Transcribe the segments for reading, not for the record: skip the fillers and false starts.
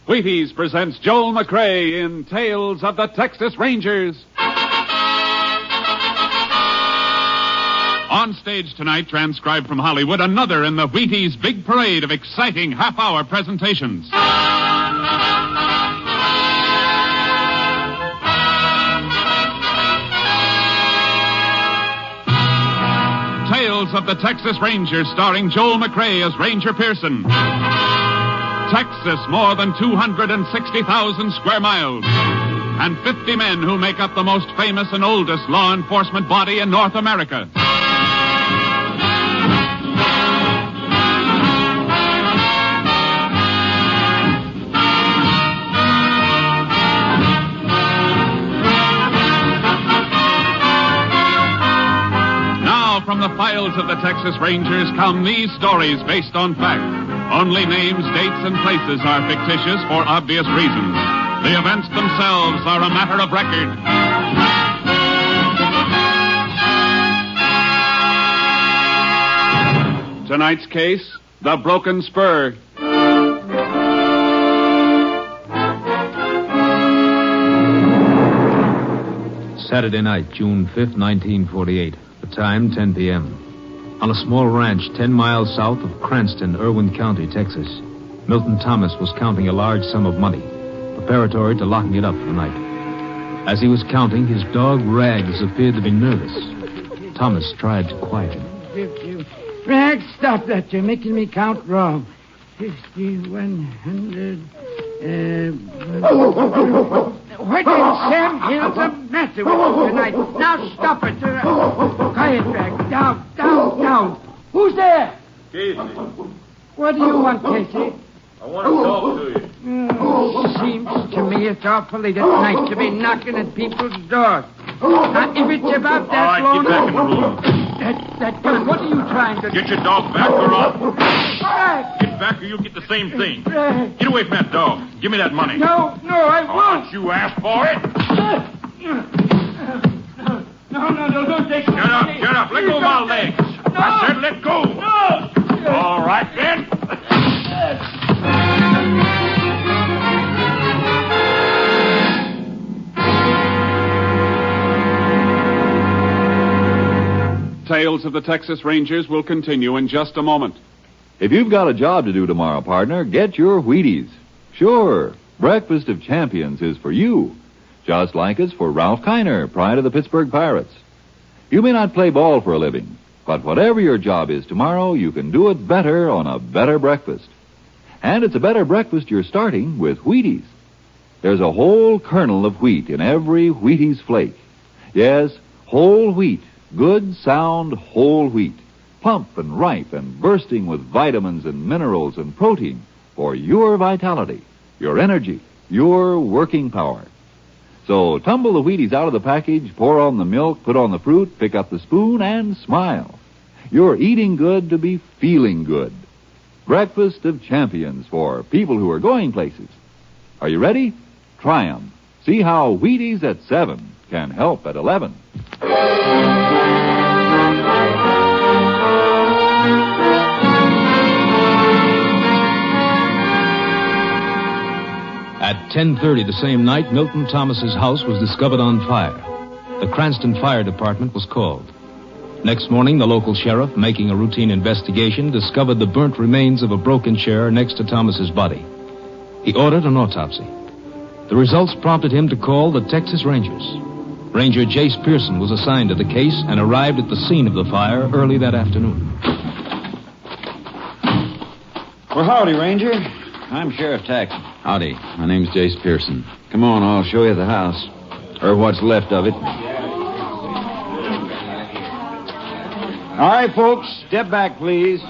Wheaties presents Joel McRae in Tales of the Texas Rangers. On stage tonight, transcribed from Hollywood, another in the Wheaties big parade of exciting half-hour presentations. Tales of the Texas Rangers, starring Joel McRae as Ranger Pearson. Texas, more than 260,000 square miles. And 50 men who make up the most famous and oldest law enforcement body in North America. From the files of the Texas Rangers come these stories based on fact. Only names, dates, and places are fictitious for obvious reasons. The events themselves are a matter of record. Tonight's case, the broken spur. Saturday night, June 5th, 1948. The time, 10 p.m. On a small ranch 10 miles south of Cranston, Irwin County, Texas, Milton Thomas was counting a large sum of money, preparatory to locking it up for the night. As he was counting, his dog Rags appeared to be nervous. Thomas tried to quiet him. Rags, stop that. You're making me count wrong. 50, 100... What in Sam Hill's the matter with you tonight? Now stop it. Quiet, Rags. Down. Who's there? Casey. What do you want, Casey? I want to talk to you. Seems to me it's awfully nice to be knocking at people's doors. Now, if it's about that All right, long... get back in the room. That gun, what are you trying to do? Get your dog back or I'll... Rags! Get back or you'll get the same thing. Rags! Get away from that dog. Give me that money. No, I won't. Don't you ask for it? No, don't take it. Shut up. Let go of my legs. No. I said let go. No. All right, then. Tales of the Texas Rangers will continue in just a moment. If you've got a job to do tomorrow, partner, get your Wheaties. Sure, Breakfast of Champions is for you, just like it's for Ralph Kiner, pride of the Pittsburgh Pirates. You may not play ball for a living, but whatever your job is tomorrow, you can do it better on a better breakfast. And it's a better breakfast you're starting with Wheaties. There's a whole kernel of wheat in every Wheaties flake. Yes, whole wheat. Good, sound, whole wheat. Plump and ripe and bursting with vitamins and minerals and protein for your vitality, your energy, your working power. So tumble the Wheaties out of the package, pour on the milk, put on the fruit, pick up the spoon, and smile. You're eating good to be feeling good. Breakfast of Champions for people who are going places. Are you ready? Try 'em. See how Wheaties at 7 can help at 11. At 10:30 the same night, Milton Thomas's house was discovered on fire. The Cranston Fire Department was called. Next morning, the local sheriff, making a routine investigation, discovered the burnt remains of a broken chair next to Thomas's body. He ordered an autopsy. The results prompted him to call the Texas Rangers. Ranger Jace Pearson was assigned to the case and arrived at the scene of the fire early that afternoon. Well, howdy, Ranger. I'm Sheriff Taxon. Howdy. My name's Jace Pearson. Come on, I'll show you the house. Or what's left of it. All right, folks, step back, please.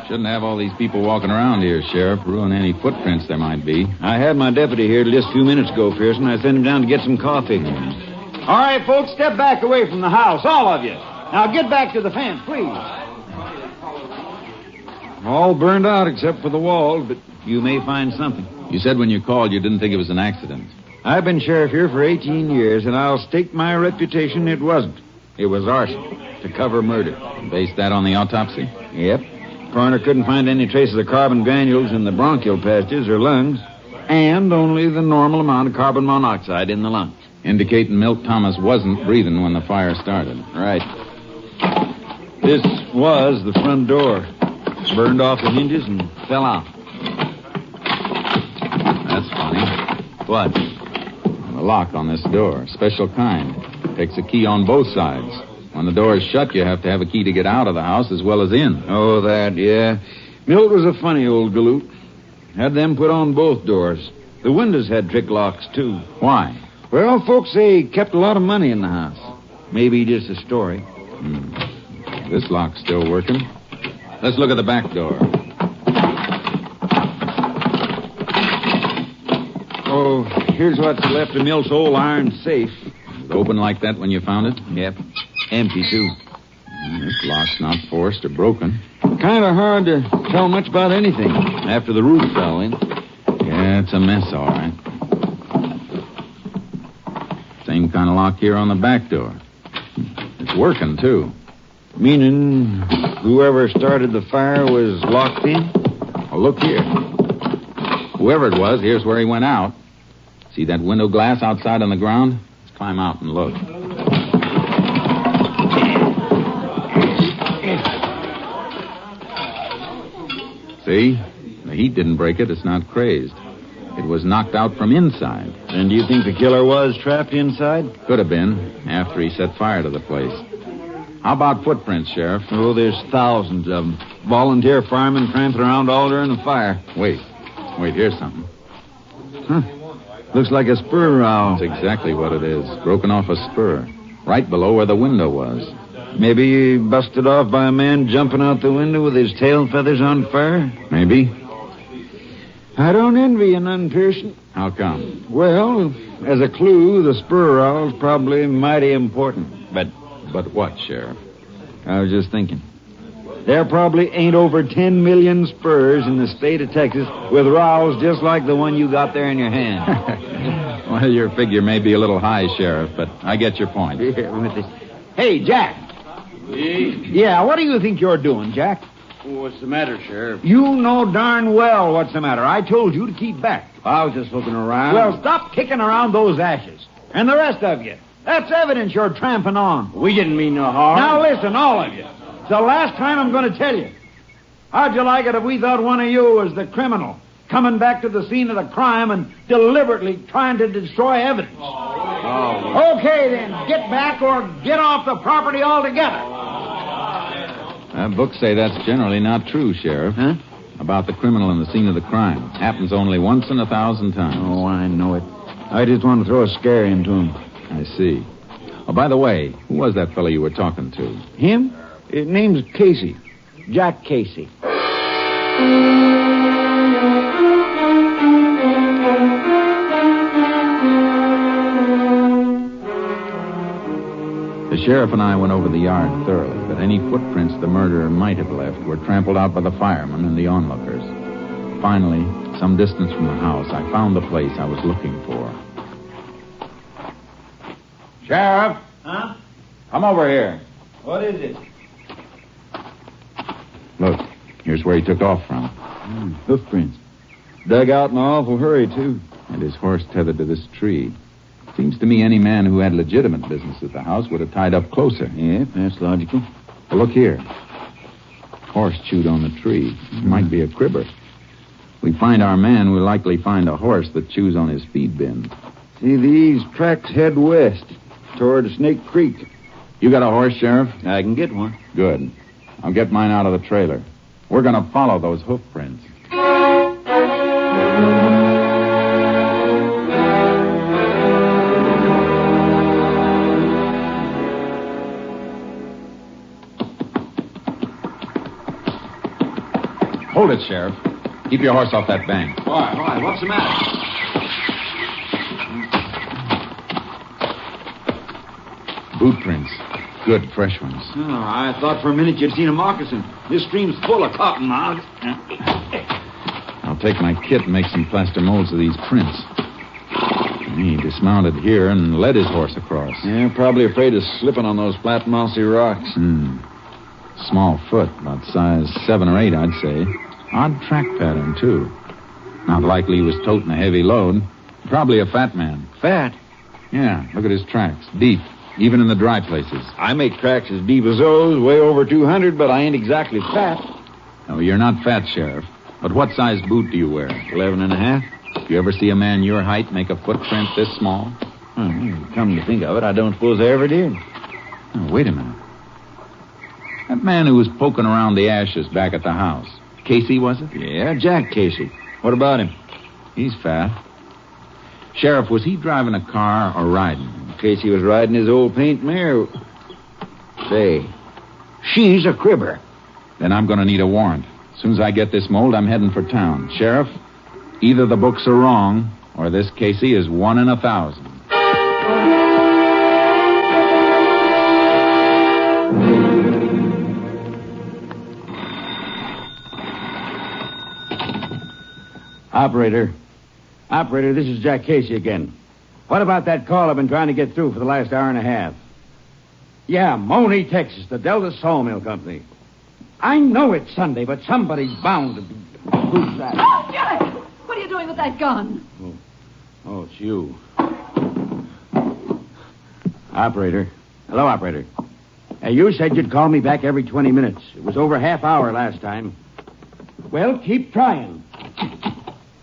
Shouldn't have all these people walking around here, Sheriff. Ruin any footprints there might be. I had my deputy here just a few minutes ago, Pearson. I sent him down to get some coffee. All right, folks, step back away from the house, all of you. Now get back to the fence, please. All burned out except for the walls, but you may find something. You said when you called you didn't think it was an accident. I've been sheriff here for 18 years, and I'll stake my reputation it wasn't. It was arson to cover murder. Based that on the autopsy? Yep. Coroner couldn't find any traces of carbon granules in the bronchial passages or lungs. And only the normal amount of carbon monoxide in the lungs. Indicating Milt Thomas wasn't breathing when the fire started. Right. This was the front door. Burned off the hinges and fell out. That's funny. What? The lock on this door, special kind. Takes a key on both sides. When the door is shut, you have to have a key to get out of the house as well as in. Oh, that, yeah. Milt was a funny old galoot. Had them put on both doors. The windows had trick locks, too. Why? Well, folks say he kept a lot of money in the house. Maybe just a story. This lock's still working. Let's look at the back door. Oh, here's what's left of Milt's old iron safe. Was it open like that when you found it? Yep. Empty, too. This lock's not forced or broken. Kind of hard to tell much about anything after the roof fell in. Yeah, it's a mess, all right. Same kind of lock here on the back door. It's working, too. Meaning whoever started the fire was locked in? Oh, look here. Whoever it was, here's where he went out. See that window glass outside on the ground? Let's climb out and look. See? The heat didn't break it. It's not crazed. It was knocked out from inside. And do you think the killer was trapped inside? Could have been, after he set fire to the place. How about footprints, Sheriff? Oh, there's thousands of them. Volunteer firemen tramping around all during the fire. Wait, here's something. Huh. Looks like a spur rowel. That's exactly what it is. Broken off a spur. Right below where the window was. Maybe busted off by a man jumping out the window with his tail feathers on fire? Maybe. I don't envy you none, Pearson. How come? Well, as a clue, the spur rowel's probably mighty important. But what, Sheriff? I was just thinking. There probably ain't over 10 million spurs in the state of Texas with rowels just like the one you got there in your hand. Well, your figure may be a little high, Sheriff, but I get your point. Hey, Jack. Yeah, what do you think you're doing, Jack? What's the matter, Sheriff? You know darn well what's the matter. I told you to keep back. I was just looking around. Well, stop kicking around those ashes. And the rest of you. That's evidence you're tramping on. We didn't mean no harm. Now listen, all of you. It's the last time I'm going to tell you. How'd you like it if we thought one of you was the criminal coming back to the scene of the crime and deliberately trying to destroy evidence? Oh. Okay, then. Get back or get off the property altogether. Books say that's generally not true, Sheriff. Huh? About the criminal in the scene of the crime. Happens only once in 1,000 times. Oh, I know it. I just want to throw a scare into him. I see. Oh, by the way, who was that fellow you were talking to? Him? His name's Casey. Jack Casey. The sheriff and I went over the yard thoroughly, but any footprints the murderer might have left were trampled out by the firemen and the onlookers. Finally, some distance from the house, I found the place I was looking for. Sheriff? Huh? Come over here. What is it? Look, here's where he took off from. Hoofprints. Dug out in an awful hurry, too. And his horse tethered to this tree. Seems to me any man who had legitimate business at the house would have tied up closer. Yeah, that's logical. Well, look here. Horse chewed on the tree. Might be a cribber. We find our man, we'll likely find a horse that chews on his feed bin. See, these tracks head west toward Snake Creek. You got a horse, Sheriff? I can get one. Good. I'll get mine out of the trailer. We're going to follow those hoof prints. Hold it, Sheriff. Keep your horse off that bank. Why? What's the matter? Boot prints. Good, fresh ones. Oh, I thought for a minute you'd seen a moccasin. This stream's full of cottonmouths. I'll take my kit and make some plaster molds of these prints. He dismounted here and led his horse across. Yeah, probably afraid of slipping on those flat, mossy rocks. Small foot, about size 7 or 8, I'd say. Odd track pattern, too. Not likely he was toting a heavy load. Probably a fat man. Fat. Yeah, look at his tracks. Deep, even in the dry places. I make tracks as deep as those, way over 200, but I ain't exactly fat. No, you're not fat, Sheriff. But what size boot do you wear? 11 and a half. You ever see a man your height make a footprint this small? Come to think of it, I don't suppose I ever did. Oh, wait a minute. That man who was poking around the ashes back at the house. Casey, was it? Yeah, Jack Casey. What about him? He's fat. Sheriff, was he driving a car or riding? Casey was riding his old paint mare. Say, she's a cribber. Then I'm going to need a warrant. As soon as I get this mold, I'm heading for town. Sheriff, either the books are wrong, or this Casey is 1 in 1,000. Operator, this is Jack Casey again. What about that call I've been trying to get through for the last hour and a half? Yeah, Money, Texas, the Delta Sawmill Company. I know it's Sunday, but somebody's bound to be... Who's that? Oh, Jack! What are you doing with that gun? Oh, it's you. Operator. Hello, operator. You said you'd call me back every 20 minutes. It was over half hour last time. Well, keep trying.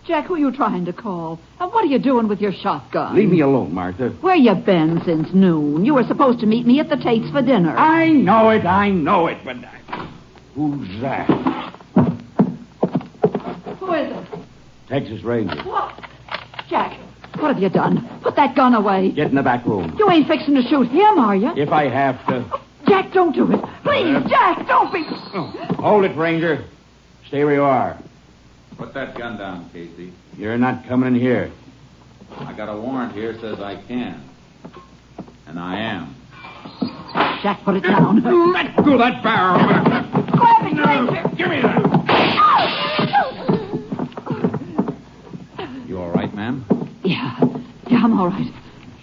Jack, who are you trying to call? And what are you doing with your shotgun? Leave me alone, Martha. Where you been since noon? You were supposed to meet me at the Tate's for dinner. I know it, but... Who's that? Who is it? Texas Ranger. What? Jack, what have you done? Put that gun away. Get in the back room. You ain't fixing to shoot him, are you? If I have to... Jack, don't do it. Please, Jack, don't be... Hold it, Ranger. Stay where you are. Put that gun down, Casey. You're not coming in here. I got a warrant here says I can. And I am. Jack, put it down. Let go of that barrel. Grab it, Ranger. Give me that. You all right, ma'am? Yeah, I'm all right.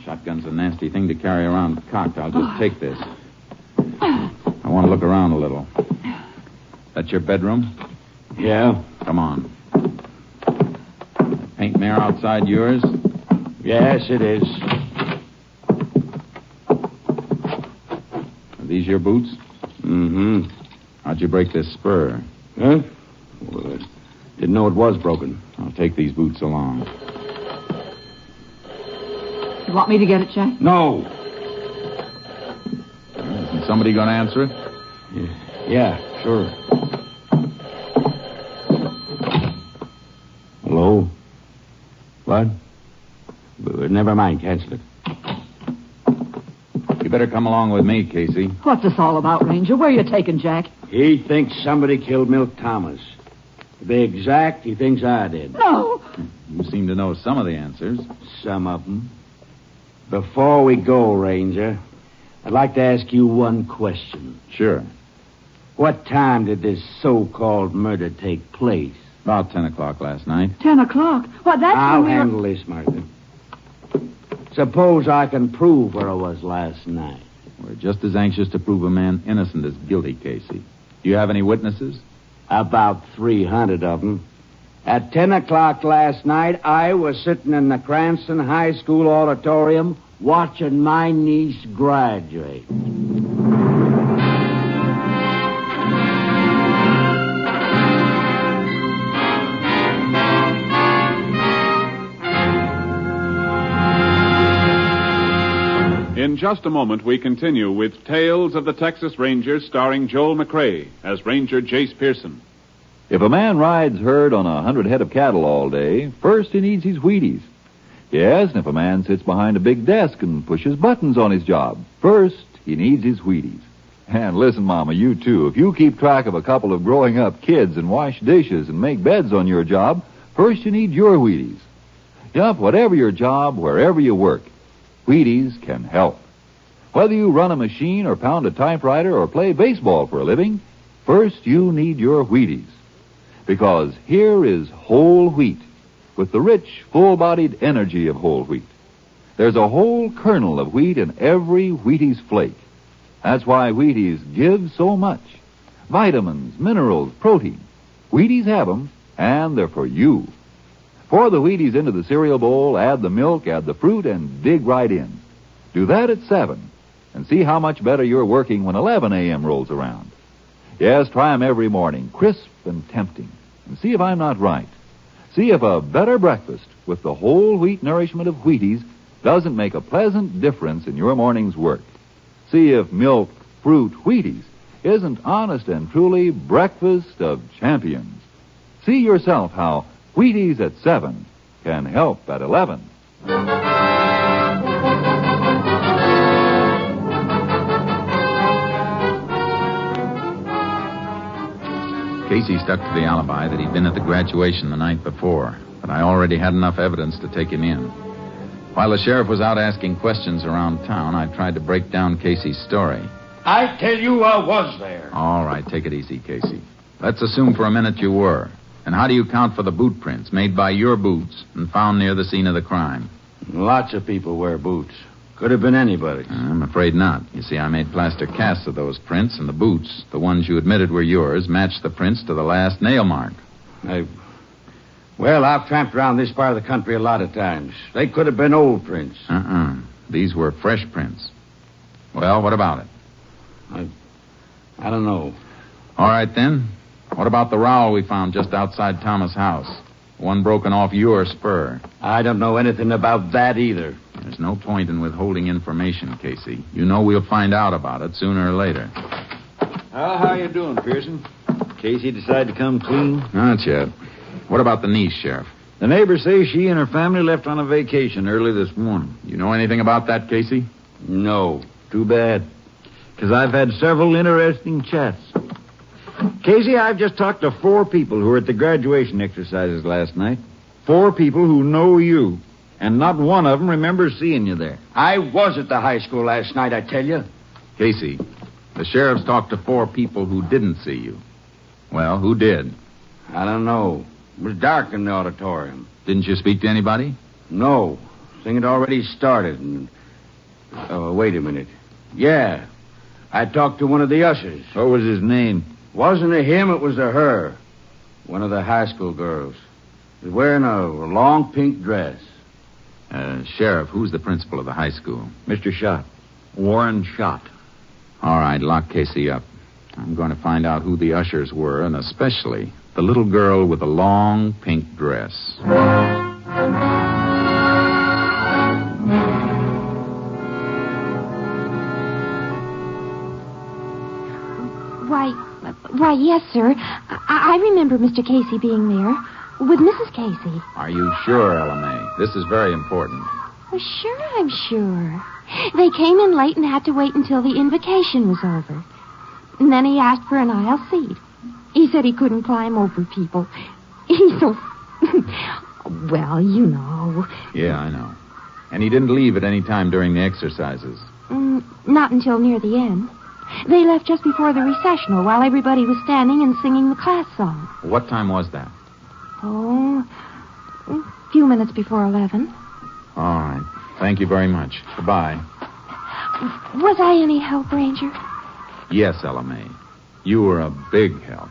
Shotgun's a nasty thing to carry around cocked. I'll just take this. I want to look around a little. That's your bedroom? Yeah. Come on. Paint mare outside yours? Yes, it is. Are these your boots? Mm-hmm. How'd you break this spur? Huh? Well, I didn't know it was broken. I'll take these boots along. You want me to get it, Jack? No. Isn't somebody going to answer it? Yeah, sure. Hello? What? Never mind, cancel it. You better come along with me, Casey. What's this all about, Ranger? Where are you taking Jack? He thinks somebody killed Milt Thomas. To be exact, he thinks I did. No. You seem to know some of the answers. Some of them. Before we go, Ranger, I'd like to ask you one question. Sure. What time did this so-called murder take place? About 10 o'clock last night. 10 o'clock? Well, that's I'll when we were... handle this, Martha. Suppose I can prove where I was last night. We're just as anxious to prove a man innocent as guilty, Casey. Do you have any witnesses? About 300 of them. At 10 o'clock last night, I was sitting in the Cranston High School auditorium watching my niece graduate. In just a moment, we continue with Tales of the Texas Rangers starring Joel McCrae as Ranger Jace Pearson. If a man rides herd on 100 head of cattle all day, first he needs his Wheaties. Yes, and if a man sits behind a big desk and pushes buttons on his job, first he needs his Wheaties. And listen, Mama, you too. If you keep track of a couple of growing up kids and wash dishes and make beds on your job, first you need your Wheaties. Yup, whatever your job, wherever you work, Wheaties can help. Whether you run a machine or pound a typewriter or play baseball for a living, first you need your Wheaties. Because here is whole wheat with the rich, full-bodied energy of whole wheat. There's a whole kernel of wheat in every Wheaties flake. That's why Wheaties give so much. Vitamins, minerals, protein. Wheaties have them, and they're for you. Pour the Wheaties into the cereal bowl, add the milk, add the fruit, and dig right in. Do that at 7, and see how much better you're working when 11 a.m. rolls around. Yes, try 'em every morning, crisp and tempting, and see if I'm not right. See if a better breakfast with the whole wheat nourishment of Wheaties doesn't make a pleasant difference in your morning's work. See if milk, fruit, Wheaties isn't honest and truly breakfast of champions. See yourself how Wheaties at 7 can help at 11. Casey stuck to the alibi that he'd been at the graduation the night before, but I already had enough evidence to take him in. While the sheriff was out asking questions around town, I tried to break down Casey's story. I tell you I was there. All right, take it easy, Casey. Let's assume for a minute you were. And how do you account for the boot prints made by your boots and found near the scene of the crime? Lots of people wear boots. Could have been anybody. I'm afraid not. You see, I made plaster casts of those prints, and the boots, the ones you admitted were yours, matched the prints to the last nail mark. Well, I've tramped around this part of the country a lot of times. They could have been old prints. These were fresh prints. Well, what about it? I don't know. All right, then. What about the rowel we found just outside Thomas' house? One broken off your spur. I don't know anything about that either. There's no point in withholding information, Casey. You know we'll find out about it sooner or later. How you doing, Pearson? Casey decided to come clean? Not yet. What about the niece, Sheriff? The neighbors say she and her family left on a vacation early this morning. You know anything about that, Casey? No. Too bad. Because I've had several interesting chats. Casey, I've just talked to 4 people who were at the graduation exercises last night. 4 people who know you. And not one of them remembers seeing you there. I was at the high school last night, I tell you. Casey, the sheriff's talked to 4 people who didn't see you. Well, who did? I don't know. It was dark in the auditorium. Didn't you speak to anybody? No. Thing had already started. And... wait a minute. Yeah. I talked to one of the ushers. What was his name? Wasn't a him, it was a her. One of the high school girls. She was wearing a long pink dress. Sheriff, who's the principal of the high school? Mr. Schott. Warren Schott. All right, lock Casey up. I'm going to find out who the ushers were, and especially the little girl with the long pink dress. Why, yes, sir. I remember Mr. Casey being there with Mrs. Casey. Are you sure, LMA? This is very important. Well, sure, I'm sure. They came in late and had to wait until the invocation was over. And then he asked for an aisle seat. He said he couldn't climb over people. He's so... well, you know. Yeah, I know. And he didn't leave at any time during the exercises? Not until near the end. They left just before the recessional while everybody was standing and singing the class song. What time was that? Oh, a few minutes before 11. All right. Thank you very much. Goodbye. Was I any help, Ranger? Yes, LMA. You were a big help.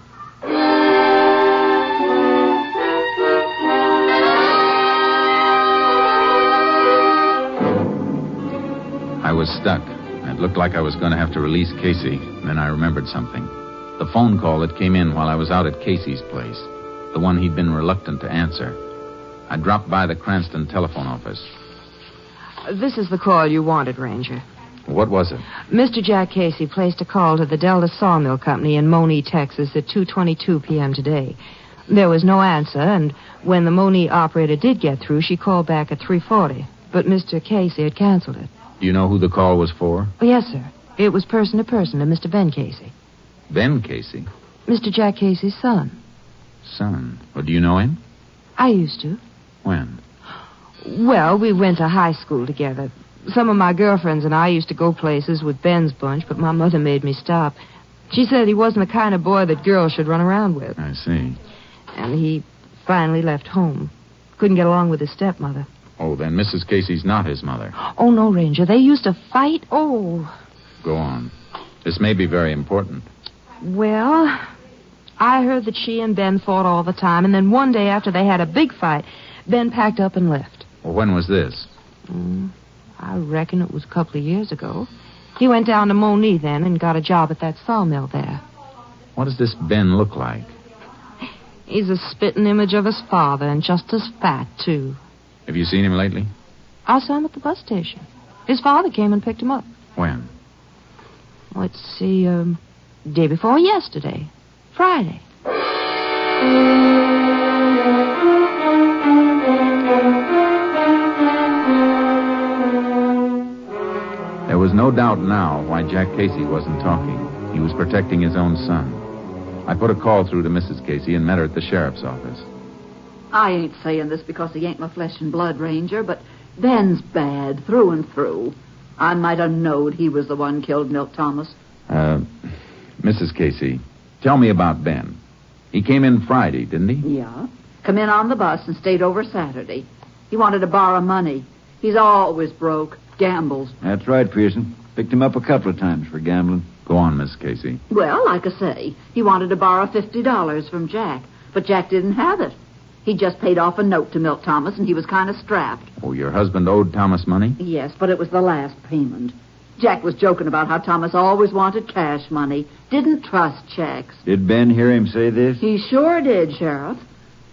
I was stuck. It looked like I was going to have to release Casey. Then I remembered something. The phone call that came in while I was out at Casey's place. The one he'd been reluctant to answer. I dropped by the Cranston telephone office. This is the call you wanted, Ranger. What was it? Mr. Jack Casey placed a call to the Delta Sawmill Company in Monee, Texas at 2:22 p.m. today. There was no answer, and when the Monee operator did get through, she called back at 3:40. But Mr. Casey had canceled it. Do you know who the call was for? Oh, yes, sir. It was person to person to Mr. Ben Casey. Ben Casey? Mr. Jack Casey's son. Son? Well, do you know him? I used to. When? Well, we went to high school together. Some of my girlfriends and I used to go places with Ben's bunch, but my mother made me stop. She said he wasn't the kind of boy that girls should run around with. I see. And he finally left home. Couldn't get along with his stepmother. Oh, then Mrs. Casey's not his mother. Oh, no, Ranger. They used to fight. Oh. Go on. This may be very important. Well, I heard that she and Ben fought all the time, and then one day after they had a big fight, Ben packed up and left. Well, when was this? I reckon it was a couple of years ago. He went down to Moni then and got a job at that sawmill there. What does this Ben look like? He's a spitting image of his father and just as fat, too. Have you seen him lately? I saw him at the bus station. His father came and picked him up. When? Let's see, day before yesterday. Friday. There was no doubt now why Jack Casey wasn't talking. He was protecting his own son. I put a call through to Mrs. Casey and met her at the sheriff's office. I ain't saying this because he ain't my flesh and blood, Ranger, but Ben's bad through and through. I might have knowed he was the one killed Milt Thomas. Mrs. Casey, tell me about Ben. He came in Friday, didn't he? Yeah. Come in on the bus and stayed over Saturday. He wanted to borrow money. He's always broke. Gambles. That's right, Pearson. Picked him up a couple of times for gambling. Go on, Miss Casey. Well, like I say, he wanted to borrow $50 from Jack, but Jack didn't have it. He just paid off a note to Milt Thomas, and he was kind of strapped. Oh, your husband owed Thomas money? Yes, but it was the last payment. Jack was joking about how Thomas always wanted cash money, didn't trust checks. Did Ben hear him say this? He sure did, Sheriff.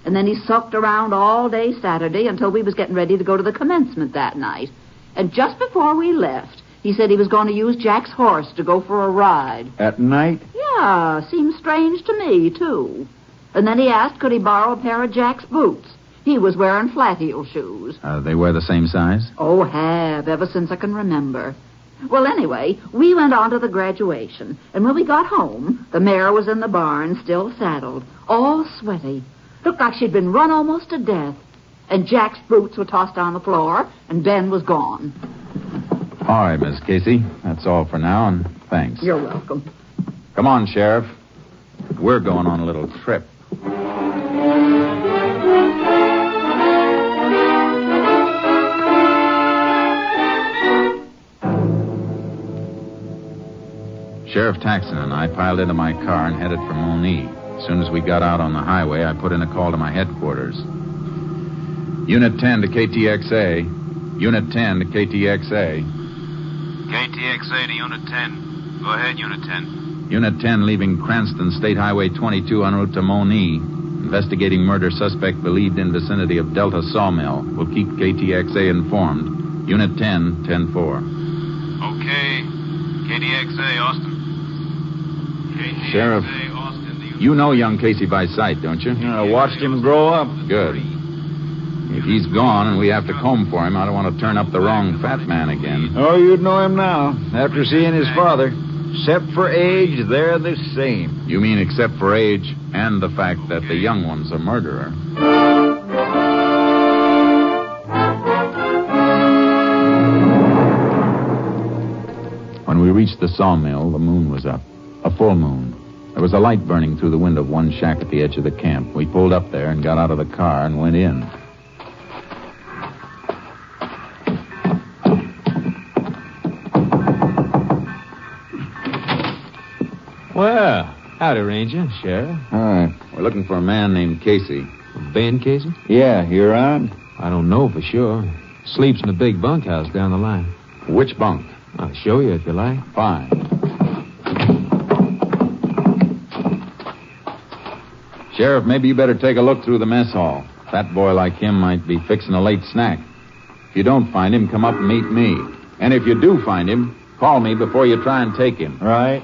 And then he sulked around all day Saturday until we was getting ready to go to the commencement that night. And just before we left, he said he was going to use Jack's horse to go for a ride. At night? Yeah, seems strange to me, too. And then he asked could he borrow a pair of Jack's boots. He was wearing flat-heel shoes. They wear the same size? Oh, have, ever since I can remember. Well, anyway, we went on to the graduation. And when we got home, the mare was in the barn, still saddled, all sweaty. Looked like she'd been run almost to death. And Jack's boots were tossed on the floor, and Ben was gone. All right, Miss Casey. That's all for now, and thanks. You're welcome. Come on, Sheriff. We're going on a little trip. Sheriff Taxon and I piled into my car and headed for Moni. As soon as we got out on the highway, I put in a call to my headquarters. Unit 10 to KTXA. Unit 10 to KTXA. KTXA to Unit 10. Go ahead, Unit 10. Unit 10 leaving Cranston State Highway 22 en route to Moni. Investigating murder suspect believed in vicinity of Delta Sawmill. Will keep KTXA informed. Unit 10, 10-4. Okay. KTXA, Austin. KTXA, Sheriff, Austin, you know young Casey by sight, don't you? I watched him grow up. Good. If he's gone and we have to comb for him, I don't want to turn up the wrong fat man again. Oh, you'd know him now, after seeing his father. Except for age, they're the same. You mean except for age and the fact that the young one's a murderer? When we reached the sawmill, the moon was up. A full moon. There was a light burning through the window of one shack at the edge of the camp. We pulled up there and got out of the car and went in. Well, howdy, Ranger, Sheriff. All right. We're looking for a man named Casey. Ben Casey? Yeah, you around? I don't know for sure. Sleeps in the big bunkhouse down the line. Which bunk? I'll show you if you like. Fine. Sheriff, maybe you better take a look through the mess hall. A fat boy like him might be fixing a late snack. If you don't find him, come up and meet me. And if you do find him, call me before you try and take him. Right.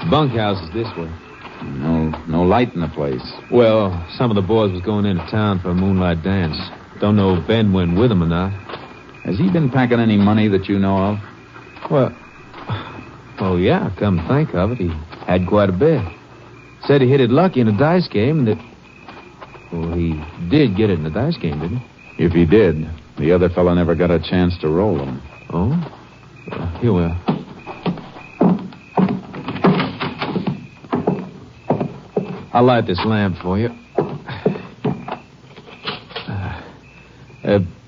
Bunkhouse is this way. No light in the place. Well, some of the boys was going into town for a moonlight dance. Don't know if Ben went with them or not. Has he been packing any money that you know of? Well, oh, yeah, come to think of it, he had quite a bit. Said he hit it lucky in a dice game that... Well, he did get it in a dice game, didn't he? If he did, the other fellow never got a chance to roll them. Oh? Here we are. I'll light this lamp for you.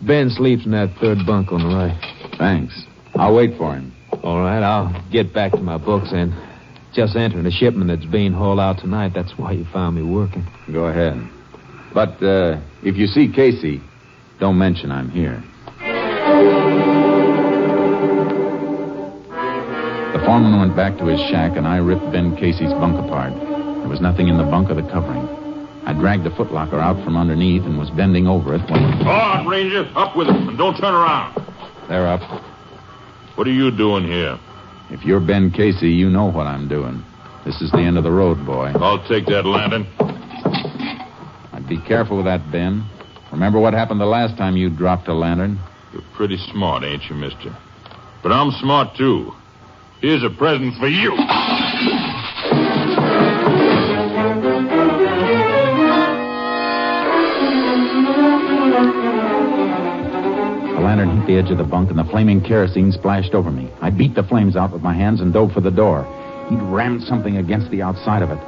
Ben sleeps in that third bunk on the right. Thanks. I'll wait for him. All right, I'll get back to my books and just entering a shipment that's being hauled out tonight. That's why you found me working. Go ahead. But if you see Casey, don't mention I'm here. The foreman went back to his shack, and I ripped Ben Casey's bunk apart. There was nothing in the bunk or the covering. I dragged the footlocker out from underneath and was bending over it when... All right, Ranger. Up with it, and don't turn around. They're up. What are you doing here? If you're Ben Casey, you know what I'm doing. This is the end of the road, boy. I'll take that lantern. I'd be careful with that, Ben. Remember what happened the last time you dropped a lantern? You're pretty smart, ain't you, mister? But I'm smart, too. Here's a present for you. The lantern hit the edge of the bunk, and the flaming kerosene splashed over me. I beat the flames out with my hands and dove for the door. He'd rammed something against the outside of it.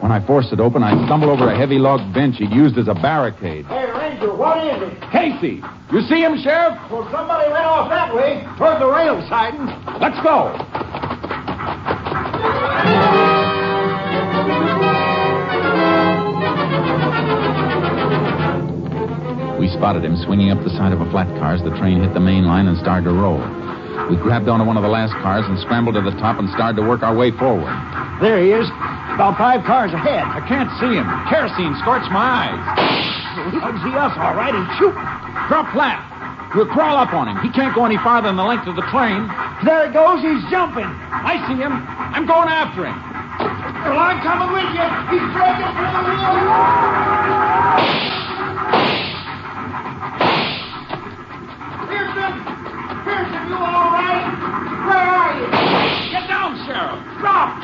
When I forced it open, I stumbled over a heavy log bench he'd used as a barricade. Hey, Ranger, what is it? Casey! You see him, Sheriff? Well, somebody went off that way, toward the rail siding. Let's go! We spotted him swinging up the side of a flat car as the train hit the main line and started to roll. We grabbed onto one of the last cars and scrambled to the top and started to work our way forward. There he is, about 5 cars ahead. I can't see him. Kerosene scorched my eyes. He can see us all right. He's shooting. Drop flat. We'll crawl up on him. He can't go any farther than the length of the train. There he goes. He's jumping. I see him. I'm going after him. Well, I'm coming with you. He's breaking through the wheel. Pearson, you all right? Where are you? Get down, Sheriff. Stop!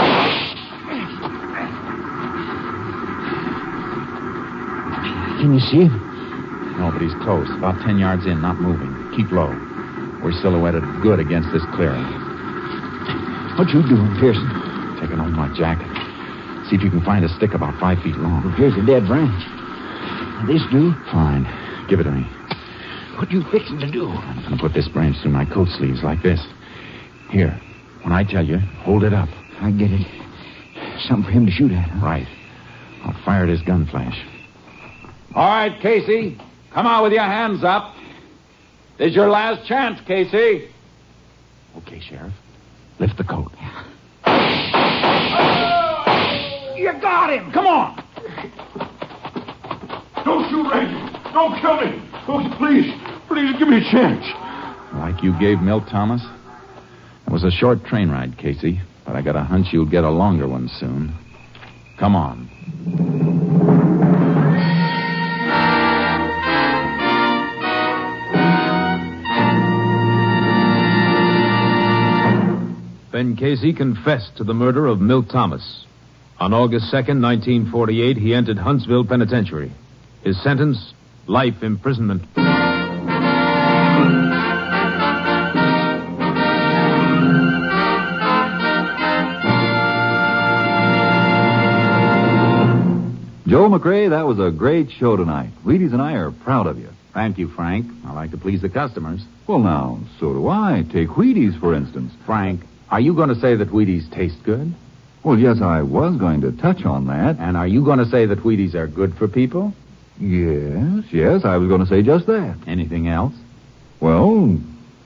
Can you see him? No, but he's close. About 10 yards in, not moving. Keep low. We're silhouetted good against this clearing. What you doing, Pearson? Taking off my jacket. See if you can find a stick about 5 feet long. Well, here's a dead branch. This do? Fine. Give it to me. What you fixing to do? I'm going to put this branch through my coat sleeves like this. Here. When I tell you, hold it up. I get it. Something for him to shoot at, huh? Right. I'll fire at his gun flash. All right, Casey. Come on with your hands up. This is your last chance, Casey. Okay, Sheriff. Lift the coat. You got him. Come on. Don't shoot, Ranger. Don't kill me. Oh, please give me a chance. Like you gave Milt Thomas? It was a short train ride, Casey, but I got a hunch you'll get a longer one soon. Come on. Ben Casey confessed to the murder of Milt Thomas. On August 2nd, 1948, he entered Huntsville Penitentiary. His sentence, life imprisonment. Joe McRae, that was a great show tonight. Wheaties and I are proud of you. Thank you, Frank. I like to please the customers. Well, now, so do I. Take Wheaties, for instance. Frank, are you going to say that Wheaties taste good? Well, yes, I was going to touch on that. And are you going to say that Wheaties are good for people? Yes, I was going to say just that. Anything else? Well,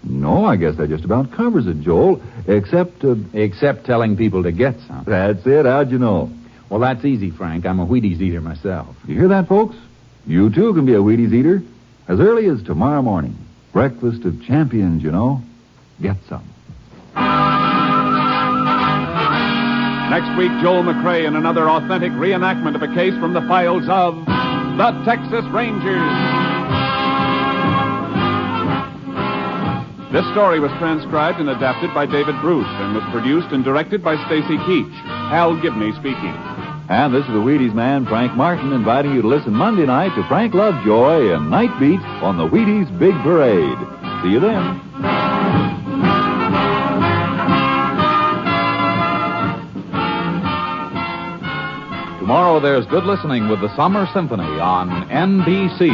no, I guess that just about covers it, Joel, except... Except telling people to get some. That's it. How'd you know? Well, that's easy, Frank. I'm a Wheaties eater myself. You hear that, folks? You, too, can be a Wheaties eater. As early as tomorrow morning. Breakfast of champions, you know. Get some. Next week, Joel McRae in another authentic reenactment of a case from the files of the Texas Rangers. This story was transcribed and adapted by David Bruce and was produced and directed by Stacy Keach. Hal Gibney speaking. And this is the Wheaties man, Frank Martin, inviting you to listen Monday night to Frank Lovejoy and Night Beat on the Wheaties Big Parade. See you then. Tomorrow there's good listening with the Summer Symphony on NBC.